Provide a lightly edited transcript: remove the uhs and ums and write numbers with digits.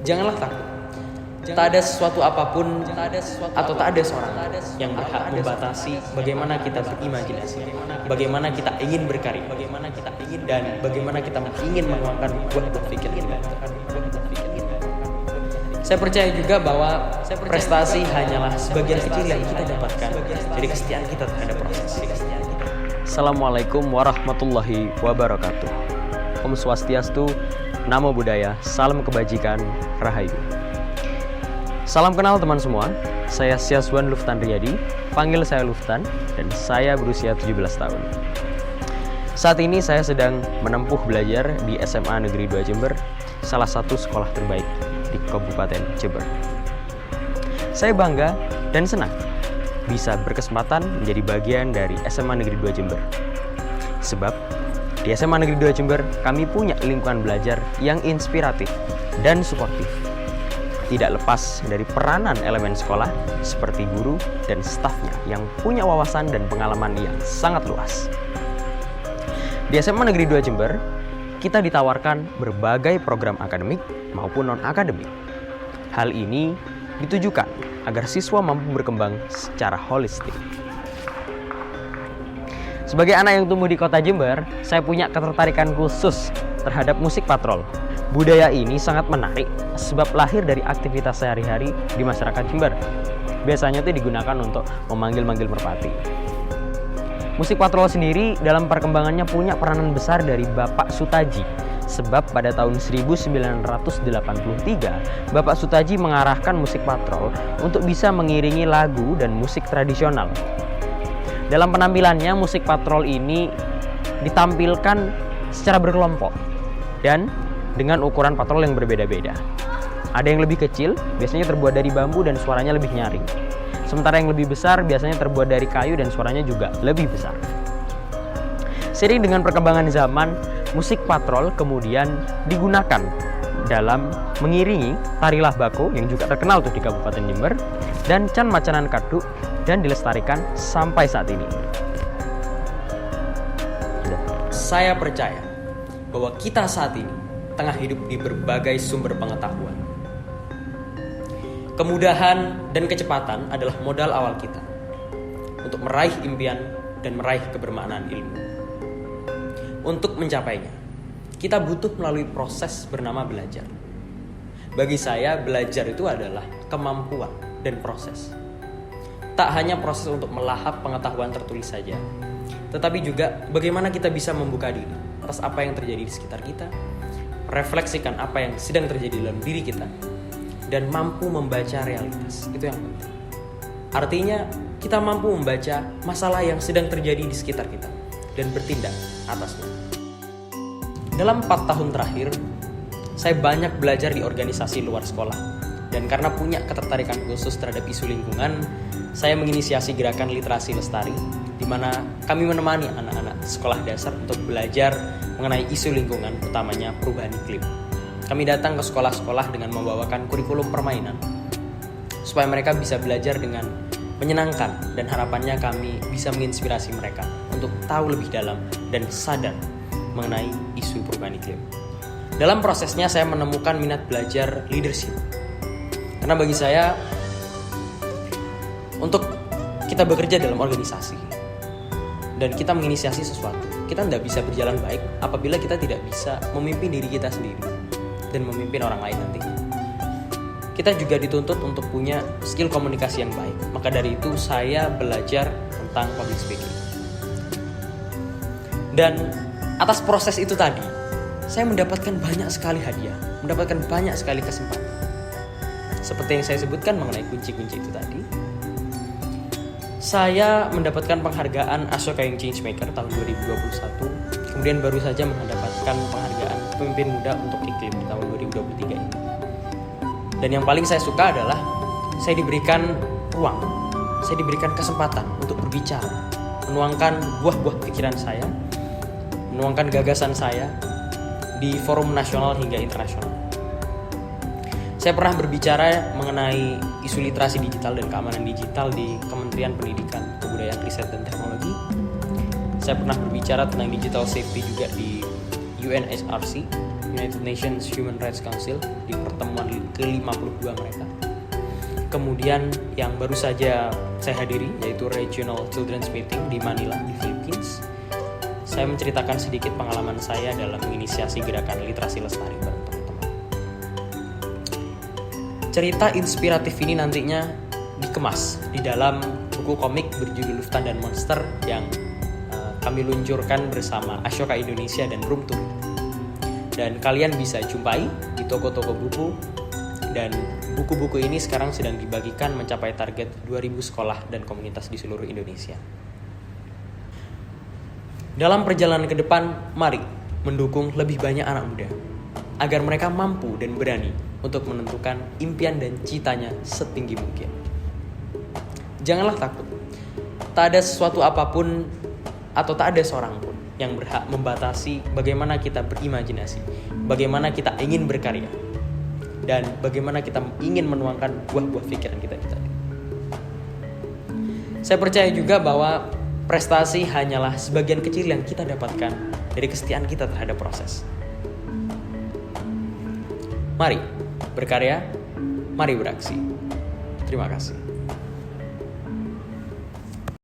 Janganlah takut. Tak ada sesuatu apapun atau tak ada seorang yang berhak membatasi bagaimana kita berimajinasi, bagaimana kita ingin berkarya, dan bagaimana kita ingin mengeluarkan buah pikir kita. Saya percaya juga bahwa prestasi hanyalah sebagian kecil yang kita dapatkan dari kesetiaan kita terhadap proses. Assalamualaikum warahmatullahi wabarakatuh. Om Swastiastu, Namo Buddhaya, salam kebajikan, Rahayu. Salam kenal teman semua, saya Syazwan Luftan Riyadi, panggil saya Luftan, dan saya berusia 17 tahun. Saat ini saya sedang menempuh belajar di SMA Negeri 2 Jember, salah satu sekolah terbaik di Kabupaten Jember. Saya bangga dan senang bisa berkesempatan menjadi bagian dari SMA Negeri 2 Jember. Sebab di SMA Negeri 2 Jember kami punya lingkungan belajar yang inspiratif dan suportif. Tidak lepas dari peranan elemen sekolah seperti guru dan stafnya yang punya wawasan dan pengalaman yang sangat luas. Di SMA Negeri 2 Jember, kita ditawarkan berbagai program akademik maupun non-akademik. Hal ini ditujukan agar siswa mampu berkembang secara holistik. Sebagai anak yang tumbuh di kota Jember, saya punya ketertarikan khusus terhadap musik patrol. Budaya ini sangat menarik sebab lahir dari aktivitas sehari-hari di masyarakat Jember. Biasanya itu digunakan untuk memanggil-manggil merpati. Musik patrol sendiri dalam perkembangannya punya peranan besar dari Bapak Sutaji. Sebab pada tahun 1983, Bapak Sutaji mengarahkan musik patrol untuk bisa mengiringi lagu dan musik tradisional. Dalam penampilannya, musik patrol ini ditampilkan secara berkelompok dan dengan ukuran patrol yang berbeda-beda. Ada yang lebih kecil, biasanya terbuat dari bambu dan suaranya lebih nyaring. Sementara yang lebih besar biasanya terbuat dari kayu dan suaranya juga lebih besar. Seiring dengan perkembangan zaman, musik patrol kemudian digunakan dalam mengiringi tari Lahbako yang juga terkenal tuh di Kabupaten Jember dan Can Macanan Kaduk dan dilestarikan sampai saat ini. Saya percaya bahwa kita saat ini tengah hidup di berbagai sumber pengetahuan. Kemudahan dan kecepatan adalah modal awal kita untuk meraih impian dan meraih kebermaknaan ilmu. Untuk mencapainya, kita butuh melalui proses bernama belajar. Bagi saya, belajar itu adalah kemampuan dan proses. Tak hanya proses untuk melahap pengetahuan tertulis saja, tetapi juga bagaimana kita bisa membuka diri atas apa yang terjadi di sekitar kita, refleksikan apa yang sedang terjadi dalam diri kita, dan mampu membaca realitas. Itu yang penting. Artinya, kita mampu membaca masalah yang sedang terjadi di sekitar kita dan bertindak atasnya. Dalam 4 tahun terakhir, saya banyak belajar di organisasi luar sekolah. Dan karena punya ketertarikan khusus terhadap isu lingkungan, saya menginisiasi gerakan literasi lestari, di mana kami menemani anak-anak sekolah dasar untuk belajar mengenai isu lingkungan, utamanya perubahan iklim. Kami datang ke sekolah-sekolah dengan membawakan kurikulum permainan, supaya mereka bisa belajar dengan menyenangkan, dan harapannya kami bisa menginspirasi mereka untuk tahu lebih dalam dan sadar mengenai isu perubahan iklim. Dalam prosesnya saya menemukan minat belajar leadership. Karena bagi saya, untuk kita bekerja dalam organisasi dan kita menginisiasi sesuatu, kita tidak bisa berjalan baik apabila kita tidak bisa memimpin diri kita sendiri dan memimpin orang lain nantinya. Kita juga dituntut untuk punya skill komunikasi yang baik. Maka dari itu saya belajar tentang public speaking. Dan atas proses itu tadi, saya mendapatkan banyak sekali hadiah, mendapatkan banyak sekali kesempatan. Seperti yang saya sebutkan mengenai kunci-kunci itu tadi, saya mendapatkan penghargaan Ashoka Young Changemaker tahun 2021. Kemudian baru saja mendapatkan penghargaan Pemimpin Muda untuk Iklim di tahun 2023 ini. Dan yang paling saya suka adalah saya diberikan ruang, saya diberikan kesempatan untuk berbicara, menuangkan buah-buah pikiran saya, menuangkan gagasan saya di forum nasional hingga internasional. Saya pernah berbicara mengenai isu literasi digital dan keamanan digital di Kementerian Pendidikan, Kebudayaan, Riset, dan Teknologi. Saya pernah berbicara tentang digital safety juga di UNHRC, United Nations Human Rights Council, di pertemuan ke-52 mereka. Kemudian yang baru saja saya hadiri yaitu Regional Children's Meeting di Manila, di Philippines. Saya menceritakan sedikit pengalaman saya dalam menginisiasi gerakan literasi lestari bareng teman-teman. Cerita inspiratif ini nantinya dikemas di dalam buku komik berjudul Luftan dan Monster yang kami luncurkan bersama Ashoka Indonesia dan Room Tour. Dan kalian bisa jumpai di toko-toko buku, dan buku-buku ini sekarang sedang dibagikan mencapai target 2000 sekolah dan komunitas di seluruh Indonesia. Dalam perjalanan ke depan, mari mendukung lebih banyak anak muda agar mereka mampu dan berani untuk menentukan impian dan citanya setinggi mungkin. Janganlah takut. Tak ada sesuatu apapun atau tak ada seorang pun yang berhak membatasi bagaimana kita berimajinasi, bagaimana kita ingin berkarya, dan bagaimana kita ingin menuangkan buah-buah pikiran kita tadi. Saya percaya juga bahwa prestasi hanyalah sebagian kecil yang kita dapatkan dari kesetiaan kita terhadap proses. Mari berkarya, mari beraksi. Terima kasih.